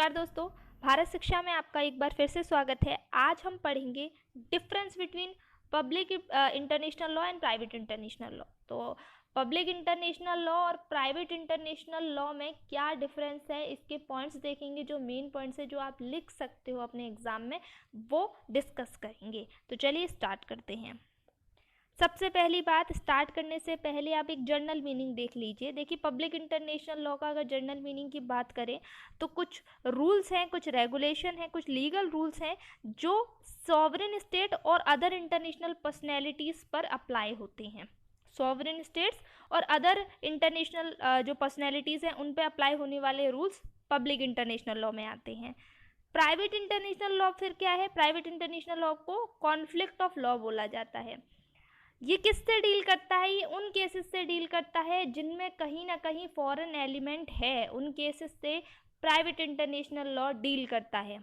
नमस्कार दोस्तों, भारत शिक्षा में आपका एक बार फिर से स्वागत है। आज हम पढ़ेंगे difference between public international law and private international law. तो पब्लिक इंटरनेशनल लॉ और प्राइवेट इंटरनेशनल लॉ में क्या डिफरेंस है, इसके पॉइंट्स देखेंगे। जो मेन पॉइंट्स है जो आप लिख सकते हो अपने एग्जाम में, वो डिस्कस करेंगे। तो चलिए स्टार्ट करते हैं। सबसे पहली बात, स्टार्ट करने से पहले आप एक जर्नल मीनिंग देख लीजिए। देखिए, पब्लिक इंटरनेशनल लॉ का अगर जर्नल मीनिंग की बात करें तो कुछ रूल्स हैं, कुछ रेगुलेशन हैं, कुछ लीगल रूल्स हैं जो सॉवरेन स्टेट और अदर इंटरनेशनल पर्सनैलिटीज़ पर अप्लाई होते हैं। सॉवरेन स्टेट्स और अदर इंटरनेशनल जो पर्सनैलिटीज़ हैं उन पर अप्लाई होने वाले रूल्स पब्लिक इंटरनेशनल लॉ में आते हैं। प्राइवेट इंटरनेशनल लॉ फिर क्या है? प्राइवेट इंटरनेशनल लॉ को कॉन्फ्लिक्ट ऑफ लॉ बोला जाता है। ये किससे डील करता है? ये उन केसेस से डील करता है जिनमें कहीं ना कहीं फॉरेन एलिमेंट है। उन केसेस से प्राइवेट इंटरनेशनल लॉ डील करता है।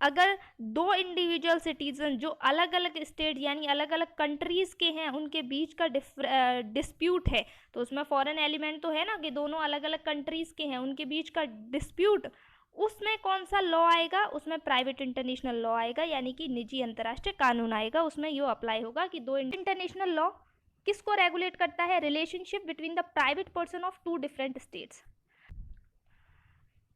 अगर दो इंडिविजुअल सिटीजन जो अलग अलग स्टेट यानी अलग अलग कंट्रीज़ के हैं, उनके बीच का डिस्प्यूट है, तो उसमें फॉरेन एलिमेंट तो है ना, कि दोनों अलग अलग कंट्रीज़ के हैं, उनके बीच का डिस्प्यूट, उसमें कौन सा लॉ आएगा? उसमें प्राइवेट इंटरनेशनल लॉ आएगा, यानी कि निजी अंतर्राष्ट्रीय कानून आएगा। उसमें ये अप्लाई होगा कि दो इंटरनेशनल लॉ किसको रेगुलेट करता है? Relationship between the private person of two different states.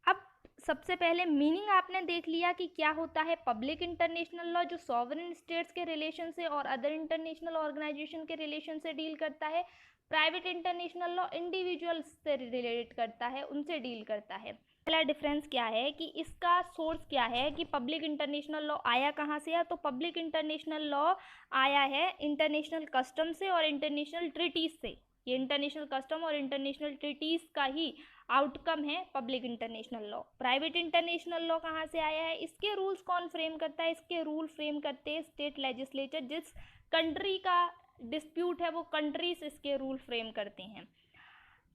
अब सबसे पहले मीनिंग आपने देख लिया कि क्या होता है पब्लिक इंटरनेशनल लॉ, जो सॉवरेन स्टेट्स के रिलेशन से और अदर इंटरनेशनल ऑर्गेनाइजेशन के रिलेशन से डील करता है। प्राइवेट इंटरनेशनल लॉ इंडिविजुअल्स से रिलेट करता है, उनसे डील करता है। पहला डिफरेंस क्या है कि इसका सोर्स क्या है, कि पब्लिक इंटरनेशनल लॉ आया कहाँ से है? तो पब्लिक इंटरनेशनल लॉ आया है इंटरनेशनल कस्टम से और इंटरनेशनल ट्रीटीज से। ये इंटरनेशनल कस्टम और इंटरनेशनल ट्रीटीज का ही आउटकम है public international law. Private international law कहाँ से आया है? इसके रूल्स कौन फ्रेम करता है? इसके रूल फ्रेम करते हैं स्टेट लेजिस्लेचर। जिस कंट्री का डिस्प्यूट है वो कंट्रीज इसके रूल फ्रेम करते हैं।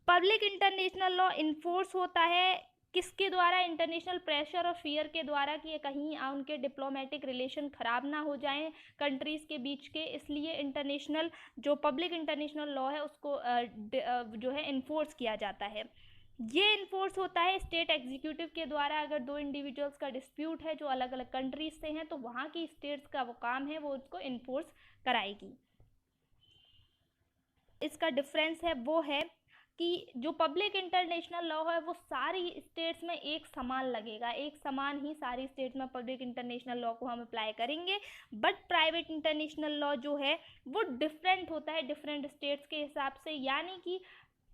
पब्लिक इंटरनेशनल लॉ इन्फोर्स होता है किसके द्वारा? इंटरनेशनल प्रेशर और फियर के द्वारा, कि कहीं उनके डिप्लोमेटिक रिलेशन ख़राब ना हो जाएं कंट्रीज़ के बीच के। इसलिए इंटरनेशनल जो पब्लिक इंटरनेशनल लॉ है उसको जो है इन्फोर्स किया जाता है। ये इन्फोर्स होता है स्टेट एग्जीक्यूटिव के द्वारा। अगर दो इंडिविजुअल्स का डिस्प्यूट है जो अलग अलग कंट्रीज से हैं, तो वहाँ की स्टेट्स का वो काम है, वो उसको इन्फोर्स कराएगी। इसका डिफरेंस है वो है कि जो पब्लिक इंटरनेशनल लॉ है वो सारी स्टेट्स में एक समान लगेगा, एक समान ही सारी स्टेट में पब्लिक इंटरनेशनल लॉ को हम अप्लाई करेंगे। बट प्राइवेट इंटरनेशनल लॉ जो है वो डिफरेंट होता है डिफरेंट स्टेट्स के हिसाब से। यानी कि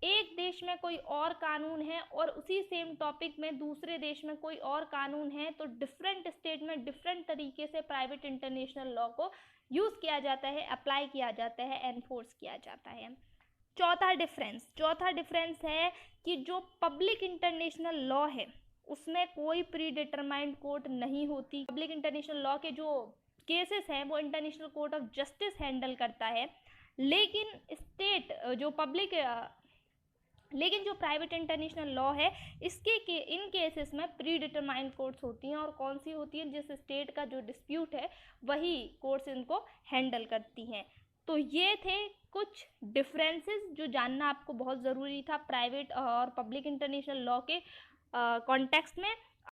एक देश में कोई और कानून है और उसी सेम टॉपिक में दूसरे देश में कोई और कानून है, तो डिफरेंट स्टेट में डिफरेंट तरीके से प्राइवेट इंटरनेशनल लॉ को यूज़ किया जाता है, अप्लाई किया जाता है, एनफोर्स किया जाता है। चौथा डिफरेंस है कि जो पब्लिक इंटरनेशनल लॉ है उसमें कोई प्री डिटरमाइंड कोर्ट नहीं होती। पब्लिक इंटरनेशनल लॉ के जो केसेस हैं वो international court of justice handle करता है, लेकिन जो प्राइवेट इंटरनेशनल लॉ है इन केसेस में प्री डिटरमाइंड कोर्ट्स होती हैं। और कौन सी होती हैं? जिस स्टेट का जो डिस्प्यूट है वही कोर्ट्स इनको हैंडल करती हैं। तो ये थे कुछ डिफरेंसेस जो जानना आपको बहुत ज़रूरी था प्राइवेट और पब्लिक इंटरनेशनल लॉ के कॉन्टेक्स्ट में।